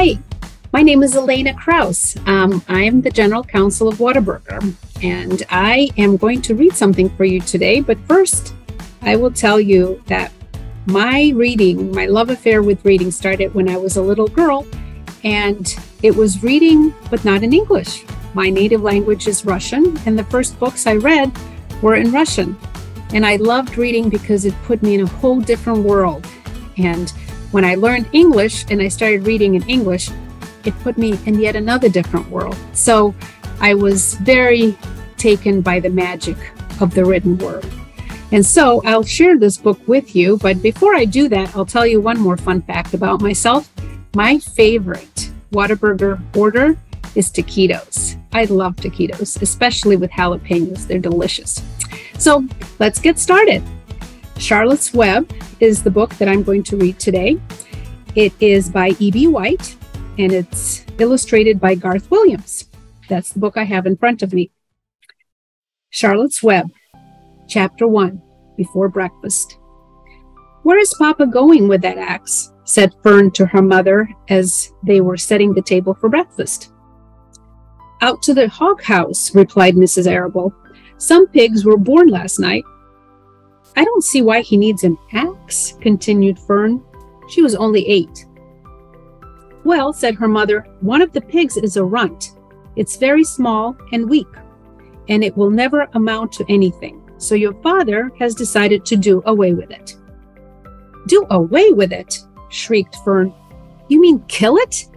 Hi, my name is Elena Kraus. I am the General Counsel of Whataburger, and I am going to read something for you today. But first, I will tell you that my love affair with reading started when I was a little girl, and it was reading, but not in English. My native language is Russian, and the first books I read were in Russian. And I loved reading because it put me in a whole different world. And when I learned English and I started reading in English, it put me in yet another different world. So I was very taken by the magic of the written word. And so I'll share this book with you. But before I do that, I'll tell you one more fun fact about myself. My favorite Whataburger order is taquitos. I love taquitos, especially with jalapenos. They're delicious. So let's get started. Charlotte's Web is the book that I'm going to read today. It is by E.B. White, and it's illustrated by Garth Williams. That's the book I have in front of me. Charlotte's Web, Chapter 1, Before Breakfast. "Where is Papa going with that axe?" said Fern to her mother as they were setting the table for breakfast. "Out to the hog house," replied Mrs. Arable. "Some pigs were born last night." "I don't see why he needs an axe," continued Fern. She was only 8. "Well," said her mother, "one of the pigs is a runt. It's very small and weak, and it will never amount to anything. So your father has decided to do away with it." "Do away with it?" shrieked Fern. "You mean kill it?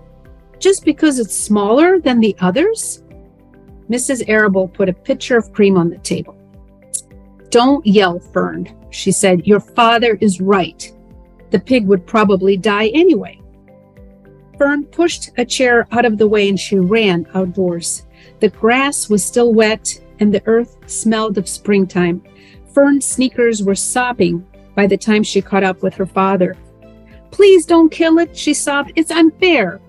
Just because it's smaller than the others?" Mrs. Arable put a pitcher of cream on the table. "Don't yell, Fern," she said. "Your father is right. The pig would probably die anyway." Fern pushed a chair out of the way and she ran outdoors. The grass was still wet and the earth smelled of springtime. Fern's sneakers were sopping by the time she caught up with her father. "Please don't kill it," she sobbed. "It's unfair."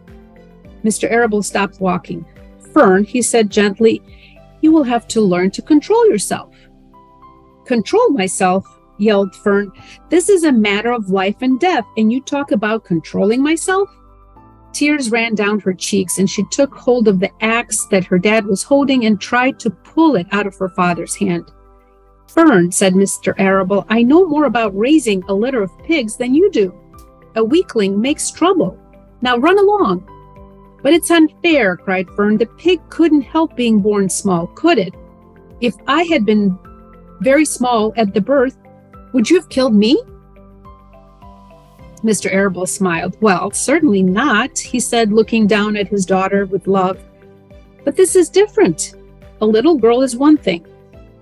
Mr. Arable stopped walking. "Fern," he said gently, "you will have to learn to control yourself." "Control myself?" yelled Fern. "This is a matter of life and death, and you talk about controlling myself?" Tears ran down her cheeks, and she took hold of the axe that her dad was holding and tried to pull it out of her father's hand. "Fern," said Mr. Arable, "I know more about raising a litter of pigs than you do. A weakling makes trouble. Now run along." "But it's unfair," cried Fern. "The pig couldn't help being born small, could it? If I had been very small at the birth, would you have killed me?" Mr. Arable smiled. "Well, certainly not," he said, looking down at his daughter with love. "But this is different. A little girl is one thing.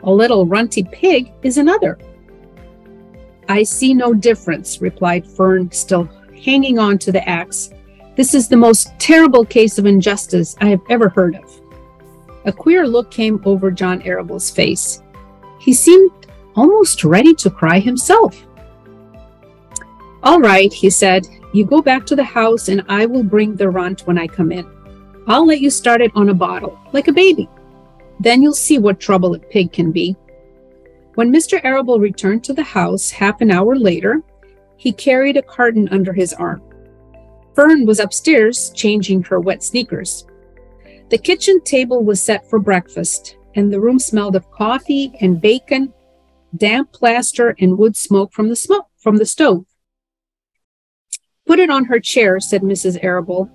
A little runty pig is another." "I see no difference," replied Fern, still hanging on to the axe. "This is the most terrible case of injustice I have ever heard of." A queer look came over John Arable's face. He seemed almost ready to cry himself. "All right," he said, "you go back to the house and I will bring the runt when I come in. I'll let you start it on a bottle, like a baby. Then you'll see what trouble a pig can be." When Mr. Arable returned to the house half an hour later, he carried a carton under his arm. Fern was upstairs changing her wet sneakers. The kitchen table was set for breakfast, and the room smelled of coffee and bacon, damp plaster, and wood smoke from the stove. "Put it on her chair," said Mrs. Arable.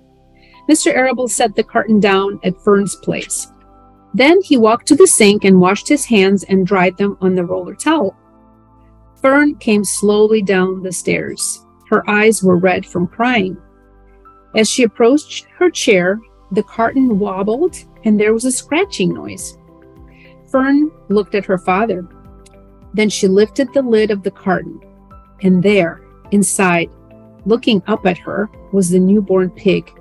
Mr. Arable set the carton down at Fern's place. Then he walked to the sink and washed his hands and dried them on the roller towel. Fern came slowly down the stairs. Her eyes were red from crying. As she approached her chair, the carton wobbled and there was a scratching noise. Fern looked at her father. Then she lifted the lid of the carton, and there, inside, looking up at her, was the newborn pig.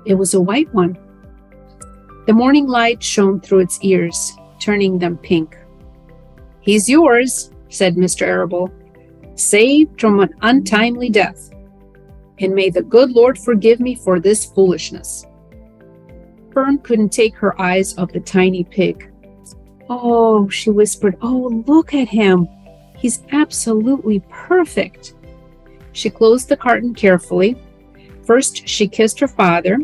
It was a white one. The morning light shone through its ears, turning them pink. "He's yours," said Mr. Arable, "saved from an untimely death. And may the good Lord forgive me for this foolishness." Fern couldn't take her eyes off the tiny pig. "Oh," she whispered, "oh, look at him. He's absolutely perfect." She closed the carton carefully. First, she kissed her father,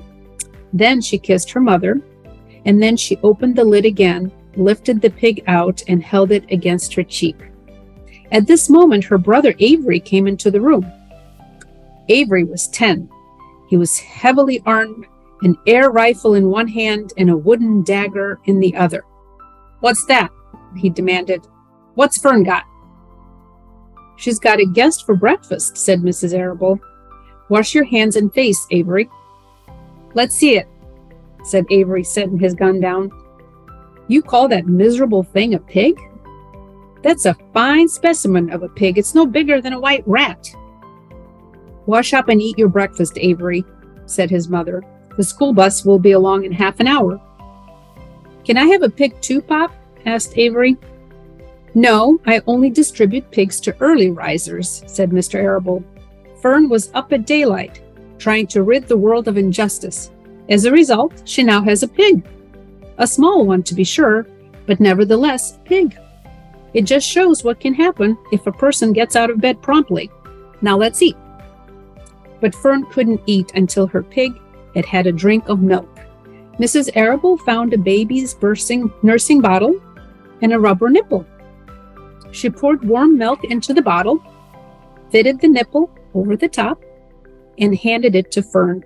then she kissed her mother, and then she opened the lid again, lifted the pig out, and held it against her cheek. At this moment, her brother Avery came into the room. Avery was 10. He was heavily armed, an air rifle in one hand and a wooden dagger in the other. "What's that?" he demanded. "What's Fern got?" "She's got a guest for breakfast," said Mrs. Arable. "Wash your hands and face, Avery." "Let's see it," said Avery, setting his gun down. "You call that miserable thing a pig? That's a fine specimen of a pig. It's no bigger than a white rat." "Wash up and eat your breakfast, Avery," said his mother. "The school bus will be along in half an hour." "Can I have a pig too, Pop?" asked Avery. "No, I only distribute pigs to early risers," said Mr. Arable. "Fern was up at daylight, trying to rid the world of injustice. As a result, she now has a pig. A small one, to be sure, but nevertheless a pig. It just shows what can happen if a person gets out of bed promptly. Now let's eat." But Fern couldn't eat until her pig had had a drink of milk. Mrs. Arable found a baby's nursing bottle and a rubber nipple. She poured warm milk into the bottle, fitted the nipple over the top, and handed it to Fern.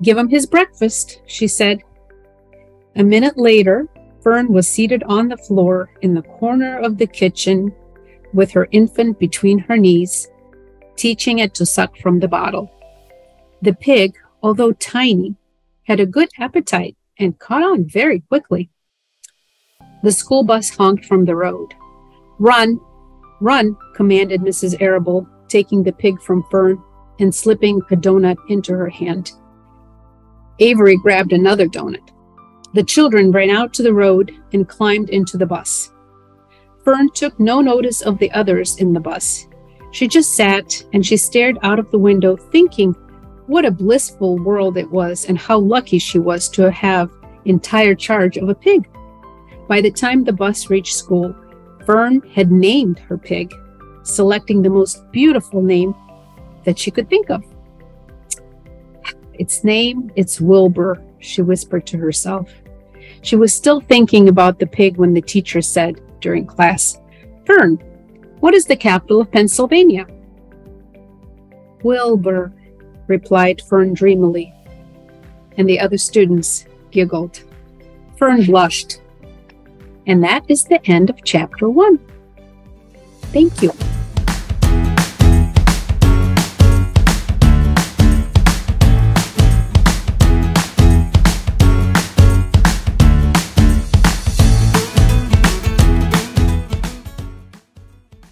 "Give him his breakfast," she said. A minute later, Fern was seated on the floor in the corner of the kitchen with her infant between her knees, teaching it to suck from the bottle. The pig, although tiny, had a good appetite and caught on very quickly. The school bus honked from the road. "Run, run," commanded Mrs. Arable, taking the pig from Fern and slipping a donut into her hand. Avery grabbed another donut. The children ran out to the road and climbed into the bus. Fern took no notice of the others in the bus. She just sat and she stared out of the window, thinking what a blissful world it was and how lucky she was to have entire charge of a pig. By the time the bus reached school, Fern had named her pig, selecting the most beautiful name that she could think of. "Its name, it's Wilbur," she whispered to herself. She was still thinking about the pig when the teacher said during class, "Fern, what is the capital of Pennsylvania?" "Wilbur," replied Fern dreamily, and the other students giggled. Fern blushed. And that is the end of chapter 1. Thank you.